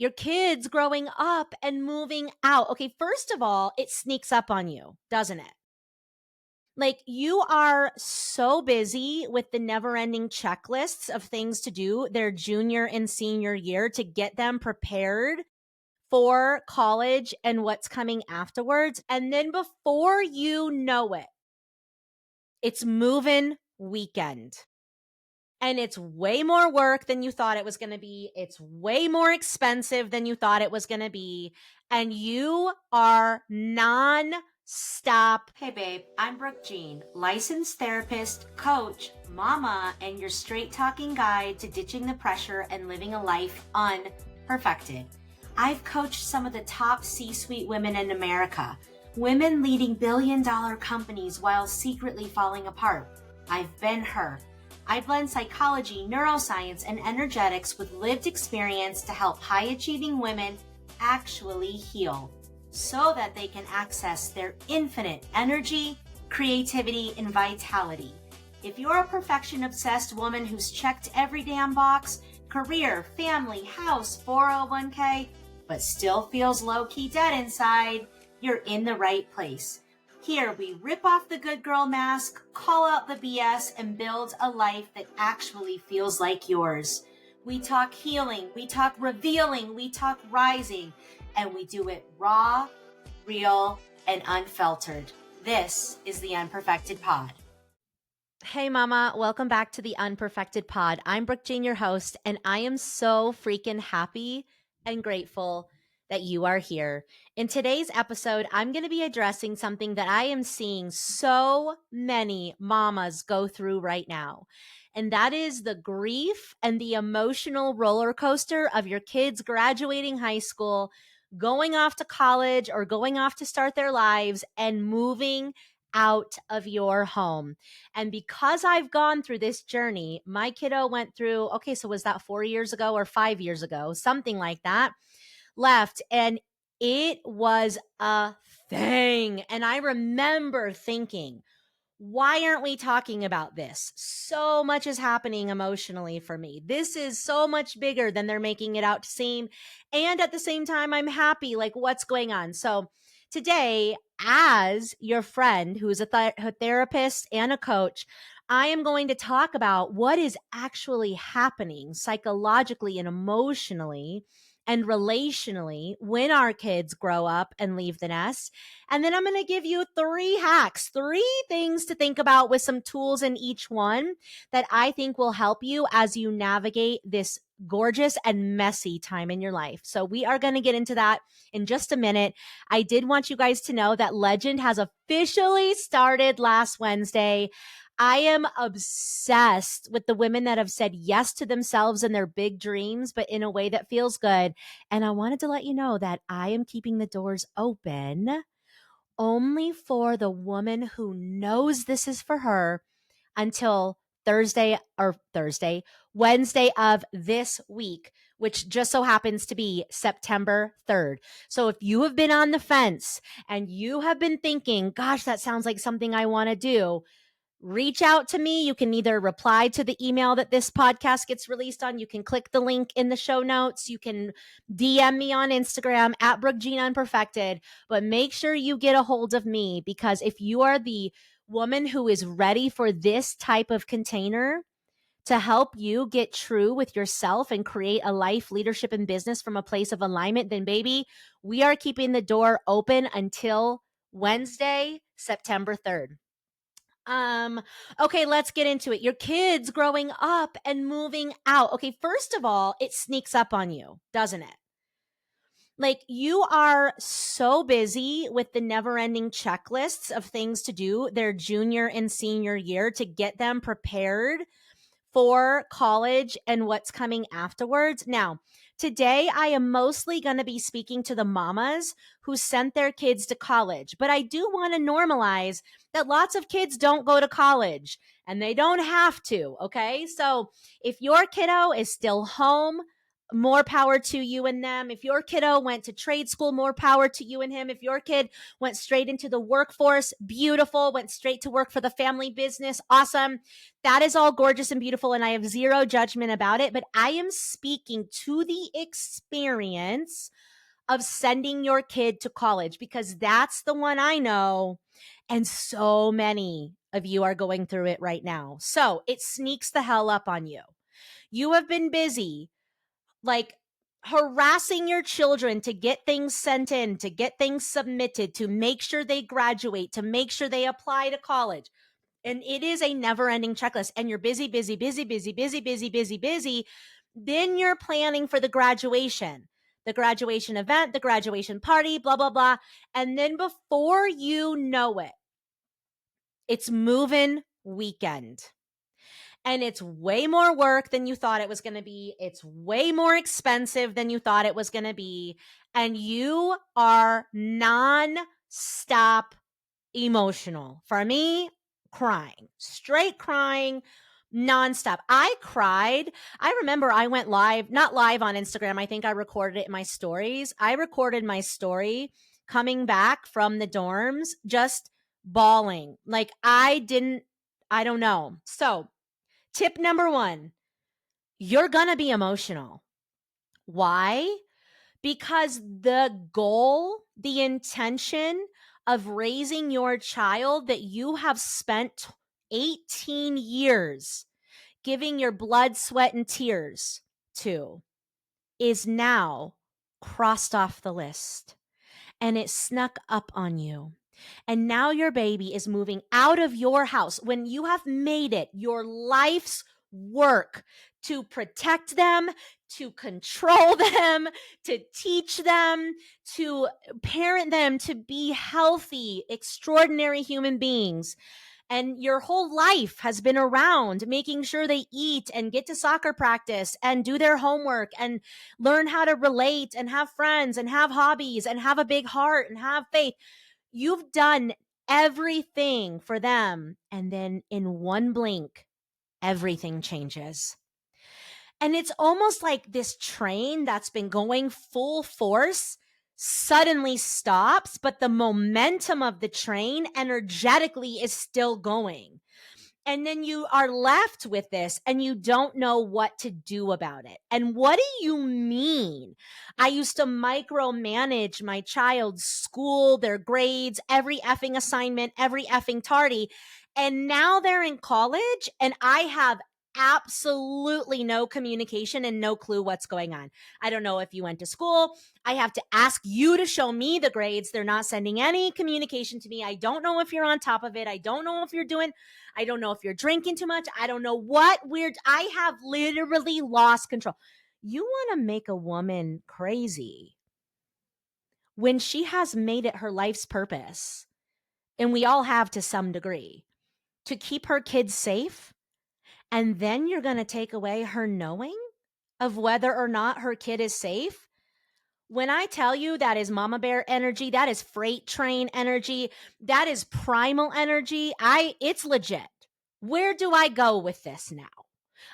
Your kids growing up and moving out. Okay, first of all, it sneaks up on you, doesn't it? Like you are so busy with the never ending checklists of things to do their junior and senior year to get them prepared for college and what's coming afterwards. And then before you know it, it's moving weekend. And it's way more work than you thought it was going to be. It's way more expensive than you thought it was going to be. And you are non-stop. Hey babe, I'm Brooke Jean, licensed therapist, coach, mama, and your straight talking guide to ditching the pressure and living a life unperfected. I've coached some of the top C-suite women in America, women leading billion-dollar companies while secretly falling apart. I've been her. I blend psychology, neuroscience, and energetics with lived experience to help high-achieving women actually heal so that they can access their infinite energy, creativity, and vitality. If you're a perfection-obsessed woman who's checked every damn box, career, family, house, 401k, but still feels low-key dead inside, you're in the right place. Here, we rip off the good girl mask, call out the BS, and build a life that actually feels like yours. We talk healing, we talk revealing, we talk rising, and we do it raw, real, and unfiltered. This is the Unperfected Pod. Hey mama, welcome back to the Unperfected Pod. I'm Brooke Jean, your host, and I am so freaking happy and grateful that you are here. In today's episode, I'm going to be addressing something that I am seeing so many mamas go through right now. And that is the grief and the emotional roller coaster of your kids graduating high school, going off to college or going off to start their lives and moving out of your home. And because I've gone through this journey, my kiddo went through, okay, so was that 4 years ago or 5 years ago? Something like that. Left, and it was a thing. And I remember thinking, why aren't we talking about this? So much is happening emotionally for me. This is so much bigger than they're making it out to seem. And at the same time, I'm happy. Like, what's going on? So today, as your friend who's a therapist and a coach, I am going to talk about what is actually happening psychologically and emotionally and relationally when our kids grow up and leave the nest. And then I'm going to give you 3 hacks, 3 things to think about with some tools in each one that I think will help you as you navigate this gorgeous and messy time in your life. So we are going to get into that in just a minute. I did want you guys to know that Legend has officially started last Wednesday. I am obsessed with the women that have said yes to themselves and their big dreams, but in a way that feels good. And I wanted to let you know that I am keeping the doors open only for the woman who knows this is for her until Wednesday of this week, which just so happens to be September 3rd. So if you have been on the fence and you have been thinking, gosh, that sounds like something I want to do, reach out to me. You can either reply to the email that this podcast gets released on. You can click the link in the show notes. You can DM me on Instagram at Brooke Jean Unperfected. But make sure you get a hold of me, because if you are the woman who is ready for this type of container to help you get true with yourself and create a life, leadership, and business from a place of alignment, then baby, we are keeping the door open until Wednesday, September 3rd. Okay, let's get into it. Your kids growing up and moving out. Okay, first of all, it sneaks up on you, doesn't it? Like you are so busy with the never ending checklists of things to do their junior and senior year to get them prepared for college and what's coming afterwards. Now, today I am mostly going to be speaking to the mamas who sent their kids to college, but I do want to normalize that lots of kids don't go to college and they don't have to. Okay. So if your kiddo is still home, more power to you and them. If your kiddo went to trade school, more power to you and him. If your kid went straight into the workforce, beautiful, went straight to work for the family business, awesome. That is all gorgeous and beautiful, and I have zero judgment about it, but I am speaking to the experience of sending your kid to college because that's the one I know, and so many of you are going through it right now. So it sneaks the hell up on you. You have been busy, like, harassing your children to get things sent in, to get things submitted, to make sure they graduate, to make sure they apply to college. And it is a never-ending checklist. And you're busy, busy, busy, busy, busy, busy, busy, busy. Then you're planning for the graduation event, the graduation party, blah, blah, blah. And then before you know it, it's move-in weekend. And it's way more work than you thought it was going to be. It's way more expensive than you thought it was going to be. And you are non-stop emotional. For me, crying, straight crying, nonstop. I cried. I remember I went live, not live on Instagram. I think I recorded it in my stories. I recorded my story coming back from the dorms, just bawling. Like I don't know. So tip number 1, you're going to be emotional. Why? Because the goal, the intention of raising your child that you have spent 18 years giving your blood, sweat, and tears to is now crossed off the list. And it snuck up on you. And now your baby is moving out of your house when you have made it your life's work to protect them, to control them, to teach them, to parent them to be healthy, extraordinary human beings. And your whole life has been around making sure they eat and get to soccer practice and do their homework and learn how to relate and have friends and have hobbies and have a big heart and have faith. You've done everything for them. And then in one blink, everything changes. And it's almost like this train that's been going full force suddenly stops, but the momentum of the train energetically is still going. And then you are left with this and you don't know what to do about it. And what do you mean? I used to micromanage my child's school, their grades, every effing assignment, every effing tardy. And now they're in college and I have absolutely no communication and no clue what's going on. I don't know if you went to school. I have to ask you to show me the grades. They're not sending any communication to me. I don't know if you're on top of it. I don't know if you're doing, I don't know if you're drinking too much. I don't know what weird. I have literally lost control. You want to make a woman crazy when she has made it her life's purpose, and we all have to some degree, to keep her kids safe. And then you're going to take away her knowing of whether or not her kid is safe. When I tell you that is mama bear energy, that is freight train energy, that is primal energy, it's legit. Where do I go with this now?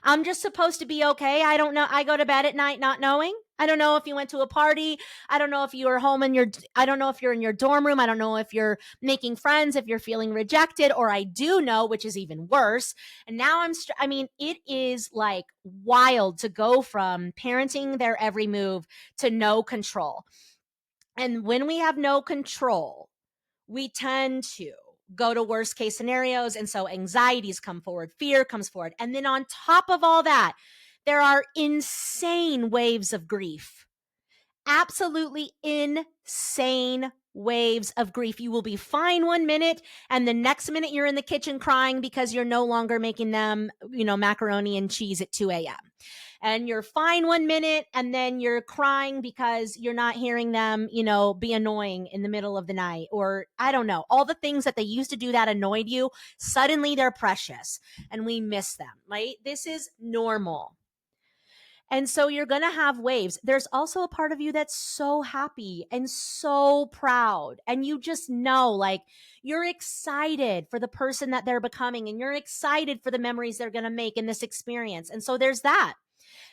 I'm just supposed to be okay. I don't know. I go to bed at night not knowing. I don't know if you went to a party. I don't know if you were home I don't know if you're in your dorm room. I don't know if you're making friends, if you're feeling rejected, or I do know, which is even worse. And now it is like wild to go from parenting their every move to no control. And when we have no control, we tend to go to worst case scenarios. And so anxieties come forward, fear comes forward. And then on top of all that, there are insane waves of grief. Absolutely insane waves of grief. You will be fine 1 minute, and the next minute you're in the kitchen crying because you're no longer making them, macaroni and cheese at 2 a.m. And you're fine 1 minute, and then you're crying because you're not hearing them, be annoying in the middle of the night. Or I don't know, all the things that they used to do that annoyed you, suddenly they're precious and we miss them, right? This is normal. And so you're going to have waves. There's also a part of you that's so happy and so proud. And you just know, like, you're excited for the person that they're becoming, and you're excited for the memories they're going to make in this experience. And so there's that.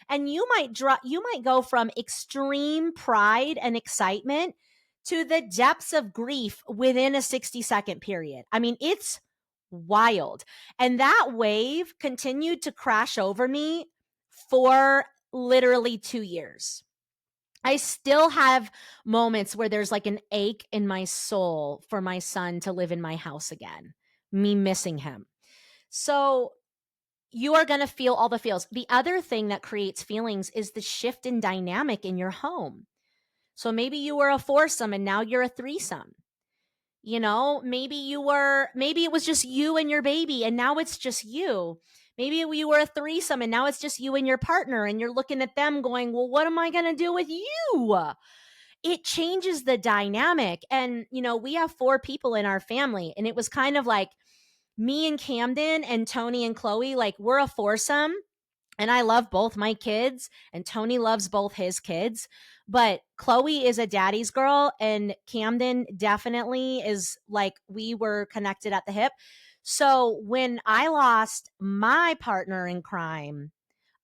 And you might go from extreme pride and excitement to the depths of grief within a 60-second period. I mean, it's wild. And that wave continued to crash over me for literally 2 years. I still have moments where there's like an ache in my soul for my son to live in my house again, me missing him. So you are going to feel all the feels. The other thing that creates feelings is the shift in dynamic in your home. So maybe you were a foursome and now you're a threesome. You know, maybe it was just you and your baby and now it's just you. Maybe you were a threesome and now it's just you and your partner and you're looking at them going, well, what am I going to do with you? It changes the dynamic. And, you know, we have 4 people in our family, and it was kind of like me and Camden and Tony and Chloe, like we're a foursome. And I love both my kids, and Tony loves both his kids. But Chloe is a daddy's girl, and Camden definitely is like we were connected at the hip. So when I lost my partner in crime,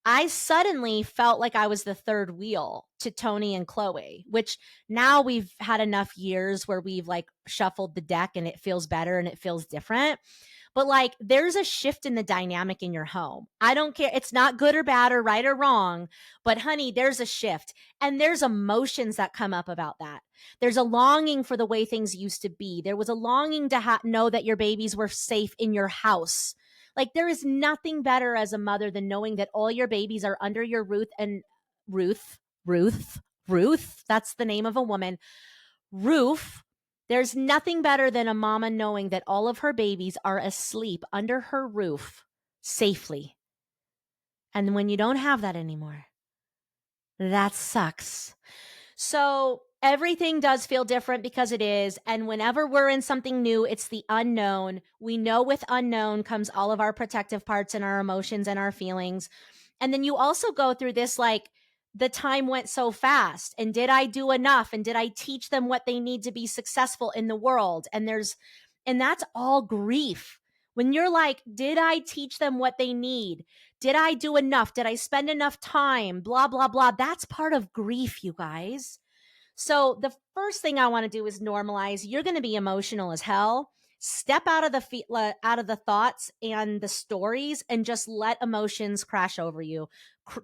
I suddenly felt like I was the third wheel to Tony and Chloe, which now we've had enough years where we've like shuffled the deck and it feels better and it feels different. But like there's a shift in the dynamic in your home. I don't care. It's not good or bad or right or wrong, but honey, there's a shift and there's emotions that come up about that. There's a longing for the way things used to be. There was a longing to know that your babies were safe in your house. Like there is nothing better as a mother than knowing that all your babies are under your Ruth, that's the name of a woman, roof. There's nothing better than a mama knowing that all of her babies are asleep under her roof safely. And when you don't have that anymore, that sucks. So everything does feel different because it is. And whenever we're in something new, it's the unknown. We know with unknown comes all of our protective parts and our emotions and our feelings. And then you also go through this like, the time went so fast. And did I do enough? And did I teach them what they need to be successful in the world? And that's all grief. When you're like, did I teach them what they need? Did I do enough? Did I spend enough time? Blah, blah, blah. That's part of grief, you guys. So the first thing I want to do is normalize. You're going to be emotional as hell. Step out of the thoughts and the stories and just let emotions crash over you.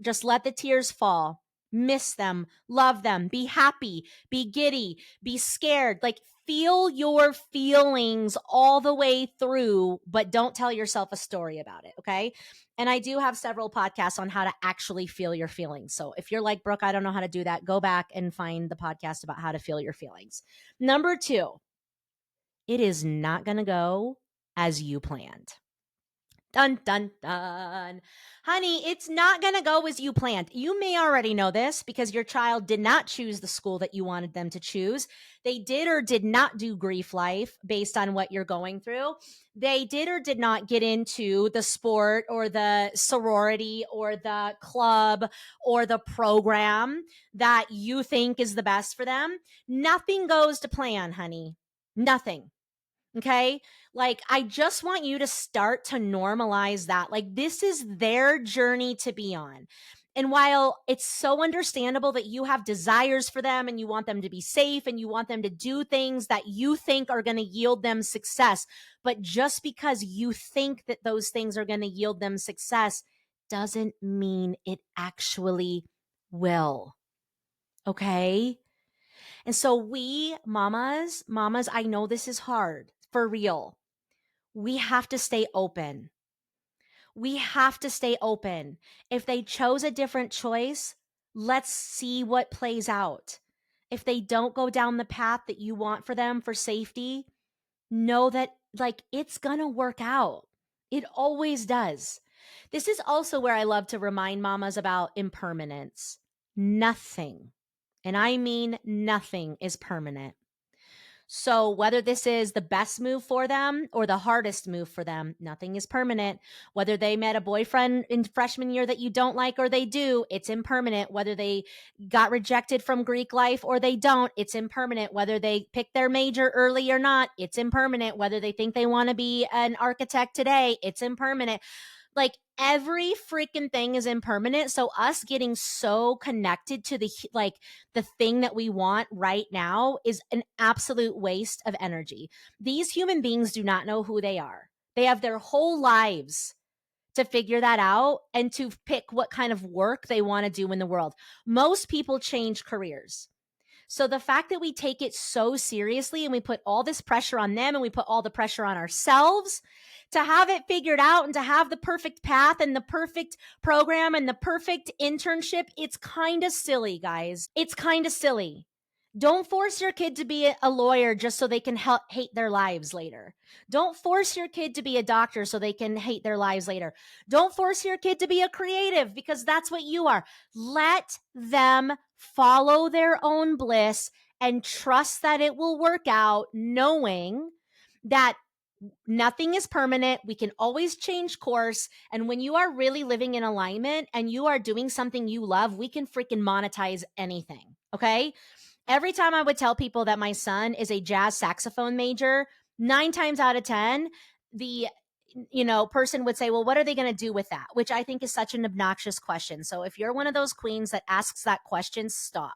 Just let the tears fall. Miss them, love them, be happy, be giddy, be scared. Like feel your feelings all the way through, but don't tell yourself a story about it. Okay. And I do have several podcasts on how to actually feel your feelings. So if you're like, Brooke, I don't know how to do that, go back and find the podcast about how to feel your feelings. Number 2, it is not going to go as you planned. Dun, dun, dun. Honey, it's not going to go as you planned. You may already know this because your child did not choose the school that you wanted them to choose. They did or did not do grief life based on what you're going through. They did or did not get into the sport or the sorority or the club or the program that you think is the best for them. Nothing goes to plan, honey. Nothing. Okay. Like, I just want you to start to normalize that. Like, this is their journey to be on. And while it's so understandable that you have desires for them and you want them to be safe and you want them to do things that you think are going to yield them success, but just because you think that those things are going to yield them success doesn't mean it actually will. Okay. And so we mamas, I know this is hard for real. We have to stay open. We have to stay open. If they chose a different choice, let's see what plays out. If they don't go down the path that you want for them for safety, know that like it's going to work out. It always does. This is also where I love to remind mamas about impermanence. Nothing, and I mean nothing, is permanent. So whether this is the best move for them or the hardest move for them, nothing is permanent. Whether they met a boyfriend in freshman year that you don't like or they do, it's impermanent. Whether they got rejected from Greek life or they don't, it's impermanent. Whether they picked their major early or not, it's impermanent. Whether they think they want to be an architect today, it's impermanent. Like every freaking thing is impermanent. So us getting so connected to the thing that we want right now is an absolute waste of energy. These human beings do not know who they are. They have their whole lives to figure that out and to pick what kind of work they want to do in the world. Most people change careers. So the fact that we take it so seriously and we put all this pressure on them and we put all the pressure on ourselves to have it figured out and to have the perfect path and the perfect program and the perfect internship, it's kind of silly, guys. It's kind of silly. Don't force your kid to be a lawyer just so they can hate their lives later. Don't force your kid to be a doctor so they can hate their lives later. Don't force your kid to be a creative because that's what you are. Let them follow their own bliss and trust that it will work out, knowing that nothing is permanent. We can always change course. And when you are really living in alignment and you are doing something you love, we can freaking monetize anything. Okay. Every time I would tell people that my son is a jazz saxophone major, 9 times out of 10, the person would say, well, what are they going to do with that? Which I think is such an obnoxious question. So if you're one of those queens that asks that question, stop.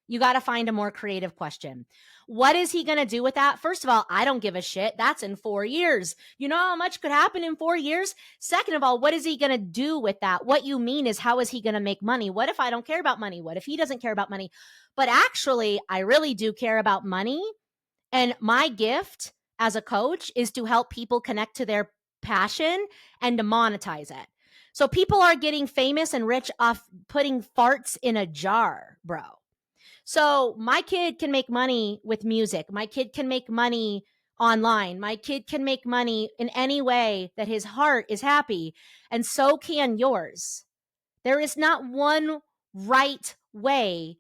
You got to find a more creative question. What is he going to do with that? First of all, I don't give a shit. That's in 4 years. You know how much could happen in 4 years? Second of all, what is he going to do with that? What you mean is, how is he going to make money? What if I don't care about money? What if he doesn't care about money? But actually, I really do care about money. And my gift as a coach is to help people connect to their passion and to monetize it. So people are getting famous and rich off putting farts in a jar, bro. So my kid can make money with music. My kid can make money online. My kid can make money in any way that his heart is happy. And so can yours. There is not one right way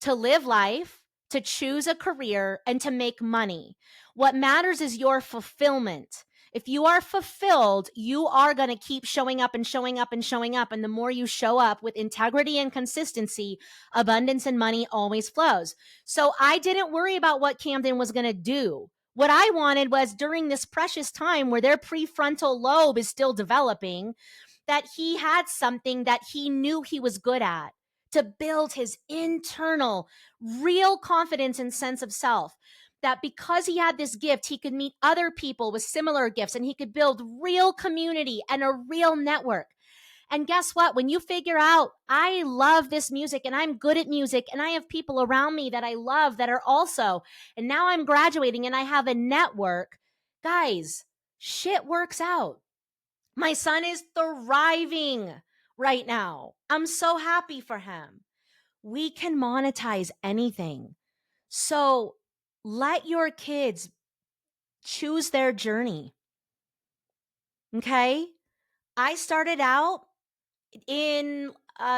to live life, to choose a career, and to make money. What matters is your fulfillment. If you are fulfilled, you are going to keep showing up and showing up and showing up. And the more you show up with integrity and consistency, abundance and money always flows. So I didn't worry about what Camden was going to do. What I wanted was, during this precious time where their prefrontal lobe is still developing, that he had something that he knew he was good at, to build his internal real confidence and sense of self. That because he had this gift, he could meet other people with similar gifts and he could build real community and a real network. And guess what? When you figure out, I love this music and I'm good at music and I have people around me that I love that are also, and now I'm graduating and I have a network, guys, shit works out. My son is thriving right now. I'm so happy for him. We can monetize anything. So let your kids choose their journey. Okay? I started out in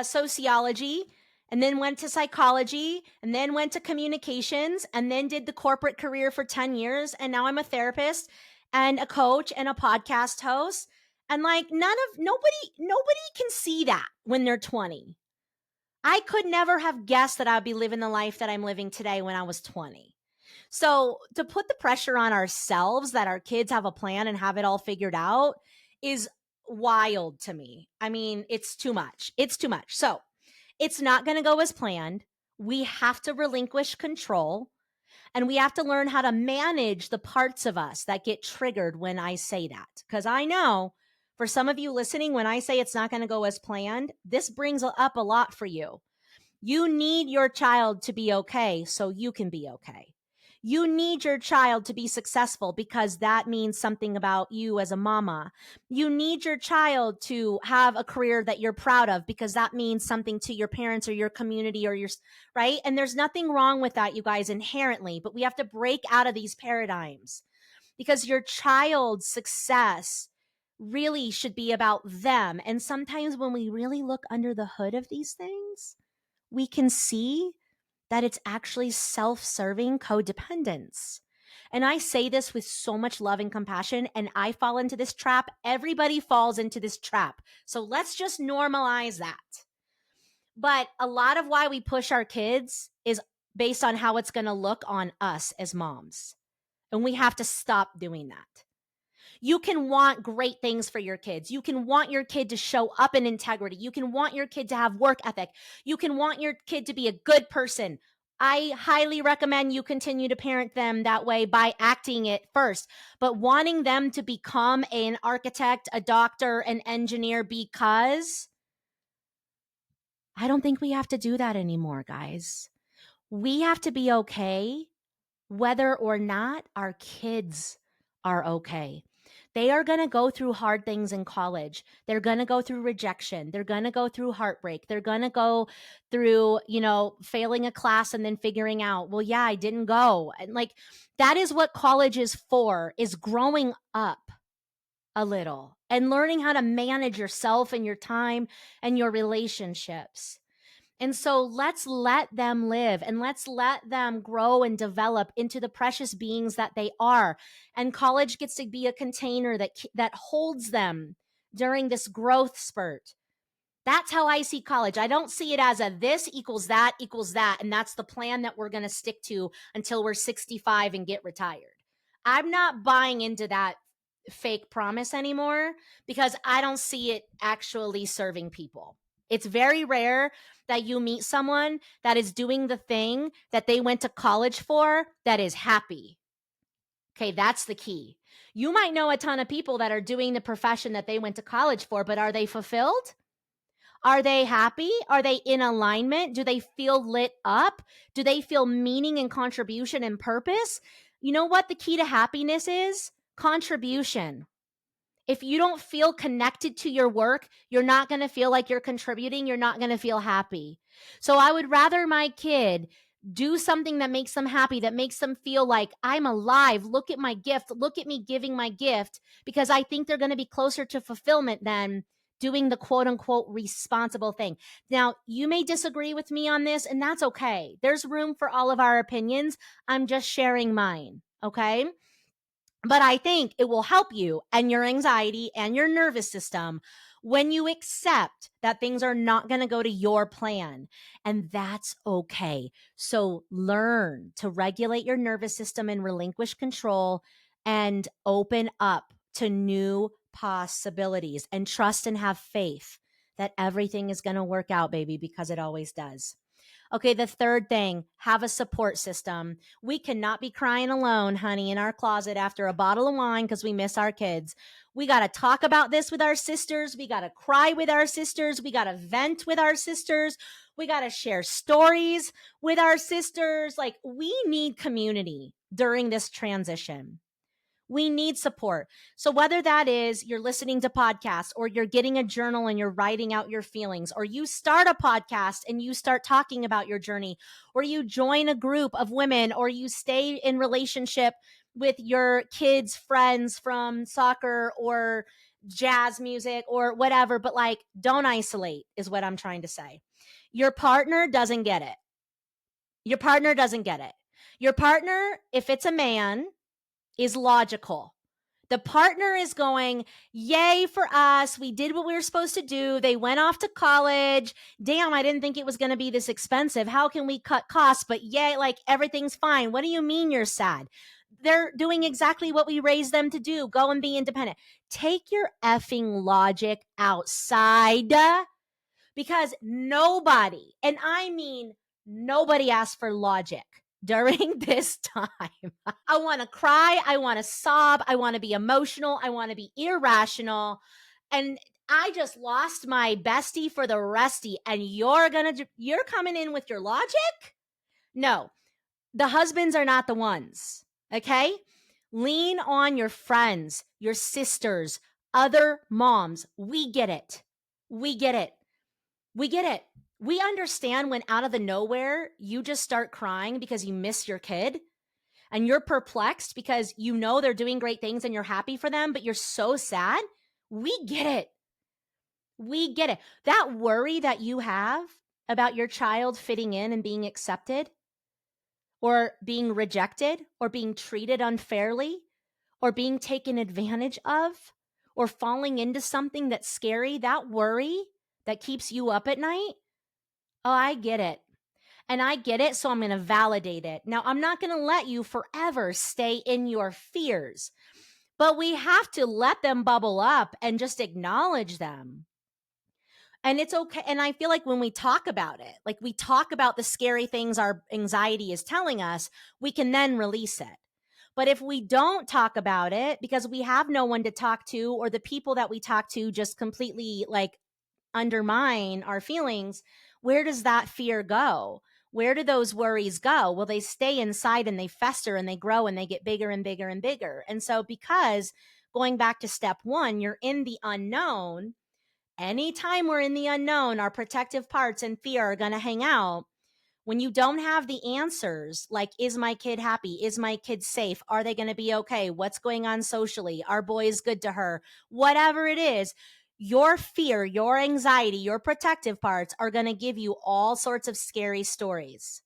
sociology and then went to psychology and then went to communications and then did the corporate career for 10 years. And now I'm a therapist and a coach and a podcast host. And like nobody can see that when they're 20. I could never have guessed that I'd be living the life that I'm living today when I was 20. So to put the pressure on ourselves that our kids have a plan and have it all figured out is wild to me. I mean, it's too much. It's too much. So it's not going to go as planned. We have to relinquish control and we have to learn how to manage the parts of us that get triggered when I say that. Because I know for some of you listening, when I say it's not going to go as planned, this brings up a lot for you. You need your child to be okay so you can be okay. You need your child to be successful because that means something about you as a mama. You need your child to have a career that you're proud of because that means something to your parents or your community or your, right? And there's nothing wrong with that, you guys, inherently, but we have to break out of these paradigms because your child's success really should be about them. And sometimes when we really look under the hood of these things, we can see that it's actually self-serving codependence. And I say this with so much love and compassion, and I fall into this trap. Everybody falls into this trap. So let's just normalize that. But a lot of why we push our kids is based on how it's going to look on us as moms. And we have to stop doing that. You can want great things for your kids. You can want your kid to show up in integrity. You can want your kid to have work ethic. You can want your kid to be a good person. I highly recommend you continue to parent them that way by acting it first. But wanting them to become an architect, a doctor, an engineer, because I don't think we have to do that anymore, guys. We have to be okay whether or not our kids are okay. They are going to go through hard things in college. They're going to go through rejection. They're going to go through heartbreak. They're going to go through, failing a class and then figuring out, well, yeah, I didn't go. And like, that is what college is for, is growing up a little and learning how to manage yourself and your time and your relationships. And so let's let them live and let's let them grow and develop into the precious beings that they are. And college gets to be a container that holds them during this growth spurt. That's how I see college. I don't see it as a this equals that, and that's the plan that we're going to stick to until we're 65 and get retired. I'm not buying into that fake promise anymore because I don't see it actually serving people. It's very rare that you meet someone that is doing the thing that they went to college for that is happy. Okay, that's the key. You might know a ton of people that are doing the profession that they went to college for, but are they fulfilled? Are they happy? Are they in alignment? Do they feel lit up? Do they feel meaning and contribution and purpose? You know what the key to happiness is? Contribution. If you don't feel connected to your work, you're not going to feel like you're contributing. You're not going to feel happy. So I would rather my kid do something that makes them happy, that makes them feel like I'm alive. Look at my gift. Look at me giving my gift, because I think they're going to be closer to fulfillment than doing the quote unquote responsible thing. Now, you may disagree with me on this, and that's okay. There's room for all of our opinions. I'm just sharing mine. Okay. But I think it will help you and your anxiety and your nervous system when you accept that things are not going to go to your plan. And that's okay. So learn to regulate your nervous system and relinquish control and open up to new possibilities and trust and have faith that everything is going to work out, baby, because it always does. Okay, the third thing, have a support system. We cannot be crying alone, honey, in our closet after a bottle of wine because we miss our kids. We got to talk about this with our sisters. We got to cry with our sisters. We got to vent with our sisters. We got to share stories with our sisters. Like, we need community during this transition. We need support. So whether that is you're listening to podcasts or you're getting a journal and you're writing out your feelings, or you start a podcast and you start talking about your journey, or you join a group of women, or you stay in relationship with your kids' friends from soccer or jazz music or whatever, but like, don't isolate is what I'm trying to say. Your partner doesn't get it. Your partner doesn't get it. Your partner, if it's a man, is logical. The partner is going, yay for us. We did what we were supposed to do. They went off to college. Damn, I didn't think it was going to be this expensive. How can we cut costs? But yay, like, everything's fine. What do you mean you're sad? They're doing exactly what we raised them to do. Go and be independent. Take your effing logic outside, because nobody, and I mean nobody, asked for logic during this time. I want to cry. I want to sob. I want to be emotional. I want to be irrational. And I just lost my bestie for the restie. And you're coming in with your logic? No, the husbands are not the ones. Okay. Lean on your friends, your sisters, other moms. We get it. We get it. We get it. We understand when out of the nowhere, you just start crying because you miss your kid and you're perplexed because you know they're doing great things and you're happy for them, but you're so sad. We get it. We get it. That worry that you have about your child fitting in and being accepted, or being rejected, or being treated unfairly, or being taken advantage of, or falling into something that's scary, that worry that keeps you up at night. Oh, I get it. And I get it, so I'm going to validate it. Now, I'm not going to let you forever stay in your fears, but we have to let them bubble up and just acknowledge them. And it's okay. And I feel like when we talk about it, like we talk about the scary things our anxiety is telling us, we can then release it. But if we don't talk about it because we have no one to talk to, or the people that we talk to just completely like undermine our feelings, where does that fear go? Where do those worries go? Well, they stay inside and they fester and they grow and they get bigger and bigger and bigger. And so, because going back to step one, you're in the unknown. Anytime we're in the unknown, our protective parts and fear are going to hang out. When you don't have the answers, like, is my kid happy? Is my kid safe? Are they going to be okay? What's going on socially? Are boys good to her? Whatever it is, your fear, your anxiety, your protective parts are going to give you all sorts of scary stories.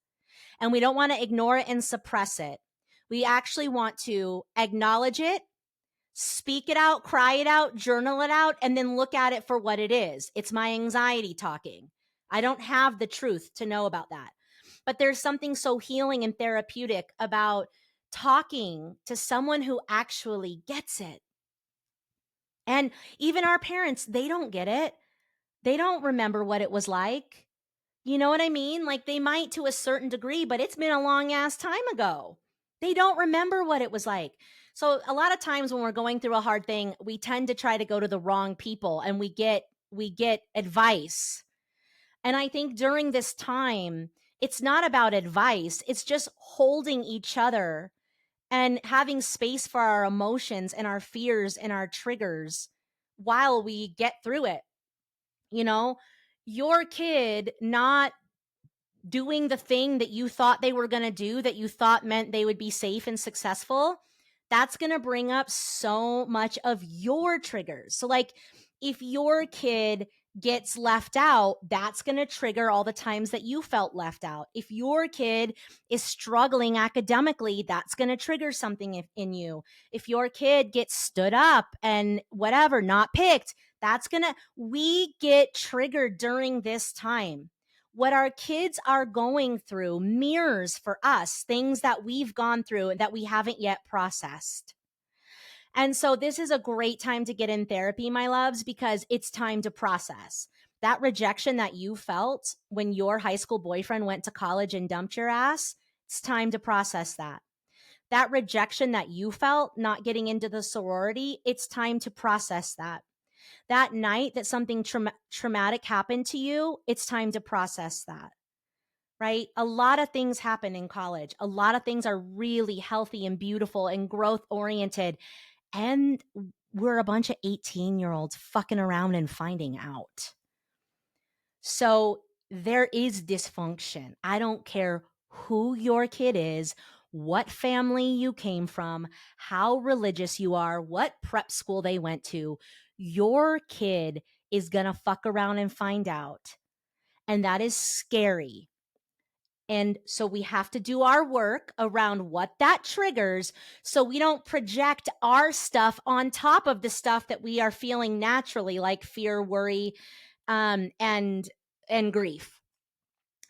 And we don't want to ignore it and suppress it. We actually want to acknowledge it, speak it out, cry it out, journal it out, and then look at it for what it is. It's my anxiety talking. I don't have the truth to know about that. But there's something so healing and therapeutic about talking to someone who actually gets it. And even our parents, they don't get it. They don't remember what it was like. You know what I mean? Like, they might to a certain degree, but it's been a long ass time ago. They don't remember what it was like. So a lot of times when we're going through a hard thing, we tend to try to go to the wrong people and we get advice. And I think during this time, it's not about advice. It's just holding each other and having space for our emotions and our fears and our triggers while we get through it. You know, your kid not doing the thing that you thought they were going to do, that you thought meant they would be safe and successful, that's going to bring up so much of your triggers. So, like, if your kid gets left out, that's going to trigger all the times that you felt left out. If your kid is struggling academically, that's going to trigger something in you. If your kid gets stood up and whatever, not picked, we get triggered during this time. What our kids are going through mirrors for us things that we've gone through that we haven't yet processed. And so this is a great time to get in therapy, my loves, because it's time to process. That rejection that you felt when your high school boyfriend went to college and dumped your ass, it's time to process that. That rejection that you felt not getting into the sorority, it's time to process that. That night that something traumatic happened to you, it's time to process that, right? A lot of things happen in college. A lot of things are really healthy and beautiful and growth oriented. And we're a bunch of 18-year-olds fucking around and finding out. So there is dysfunction. I don't care who your kid is, what family you came from, how religious you are, what prep school they went to. Your kid is going to fuck around and find out. And that is scary. And so we have to do our work around what that triggers so we don't project our stuff on top of the stuff that we are feeling naturally, like fear, worry, and grief.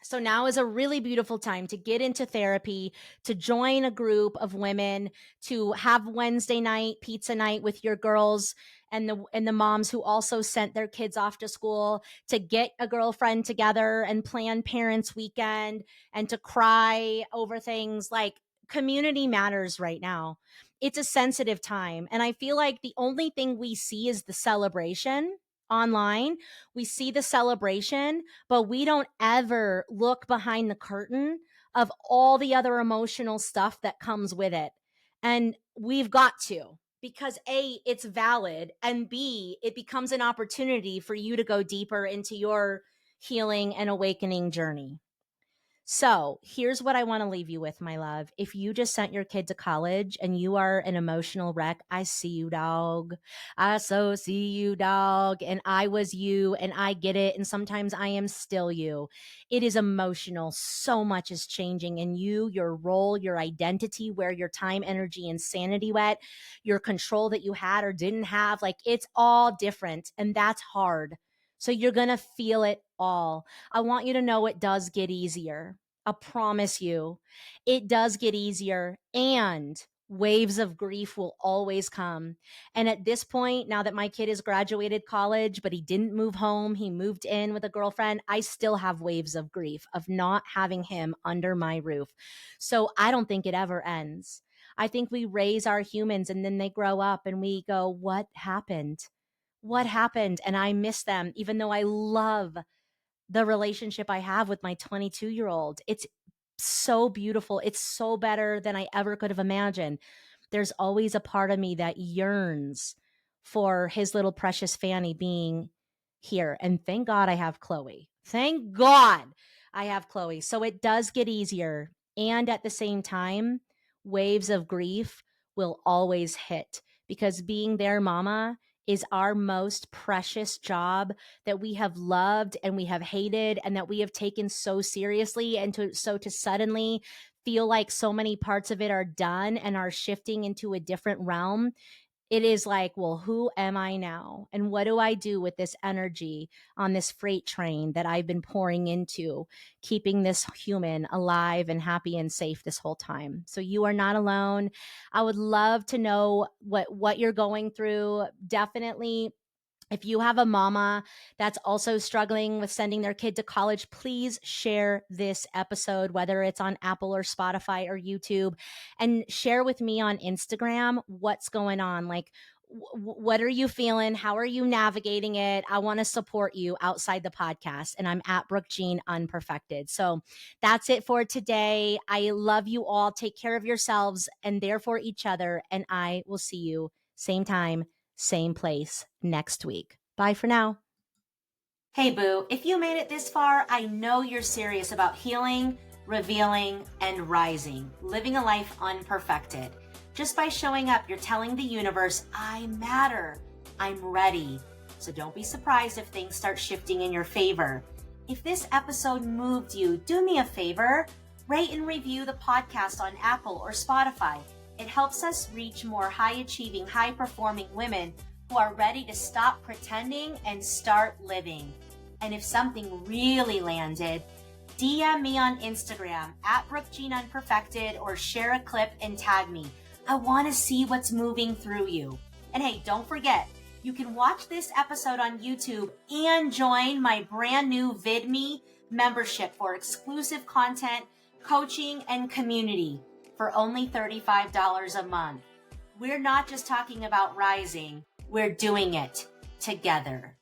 So now is a really beautiful time to get into therapy, to join a group of women, to have Wednesday night pizza night with your girls and the moms who also sent their kids off to school, to get a girlfriend together and plan parents weekend, and to cry over things. Like, community matters right now. It's a sensitive time. And I feel like the only thing we see is the celebration online. We see the celebration, but we don't ever look behind the curtain of all the other emotional stuff that comes with it. And we've got to, because A, it's valid, and B, it becomes an opportunity for you to go deeper into your healing and awakening journey. So here's what I want to leave you with, my love. If you just sent your kid to college and you are an emotional wreck, I see you, dog. I so see you, dog. And I was you, and I get it. And sometimes I am still you. It is emotional. So much is changing in you, your role, your identity, where your time, energy, and sanity went, your control that you had or didn't have. Like, it's all different, and that's hard. So you're going to feel it all. I want you to know it does get easier. I promise you, it does get easier. And Waves of grief will always come. And at this point, now that my kid has graduated college, but he didn't move home, he moved in with a girlfriend, I still have waves of grief of not having him under my roof. So I don't think it ever ends. I think we raise our humans and then they grow up and we go, what happened? What happened? And I miss them, even though I love the relationship I have with my 22-year-old. It's so beautiful. It's so better than I ever could have imagined. There's always a part of me that yearns for his little precious Fanny being here. And thank God I have Chloe. Thank God I have Chloe. So it does get easier. And at the same time, waves of grief will always hit because being their mama is our most precious job that we have loved and we have hated and that we have taken so seriously. And to suddenly feel like so many parts of it are done and are shifting into a different realm, it is like, well, who am I now? And what do I do with this energy on this freight train that I've been pouring into, keeping this human alive and happy and safe this whole time? So you are not alone. I would love to know what you're going through. Definitely, if you have a mama that's also struggling with sending their kid to college, please share this episode, whether it's on Apple or Spotify or YouTube, and share with me on Instagram what's going on. Like, what are you feeling? How are you navigating it? I want to support you outside the podcast. And I'm at Brooke Jean Unperfected. So that's it for today. I love you all. Take care of yourselves and therefore each other. And I will see you same time, same place next week. Bye for now. Hey boo, if you made it this far, I know you're serious about healing, revealing, and rising, living a life unperfected. Just by showing up, you're telling the universe, I matter, I'm ready. So don't be surprised if things start shifting in your favor. If this episode moved you, do me a favor, rate and review the podcast on Apple or Spotify. It helps us reach more high-achieving, high-performing women who are ready to stop pretending and start living. And if something really landed, DM me on Instagram at Brooke Jean Unperfected or share a clip and tag me. I want to see what's moving through you. And hey, don't forget, you can watch this episode on YouTube and join my brand new VidMe membership for exclusive content, coaching, and community for only $35 a month. We're not just talking about rising, we're doing it together.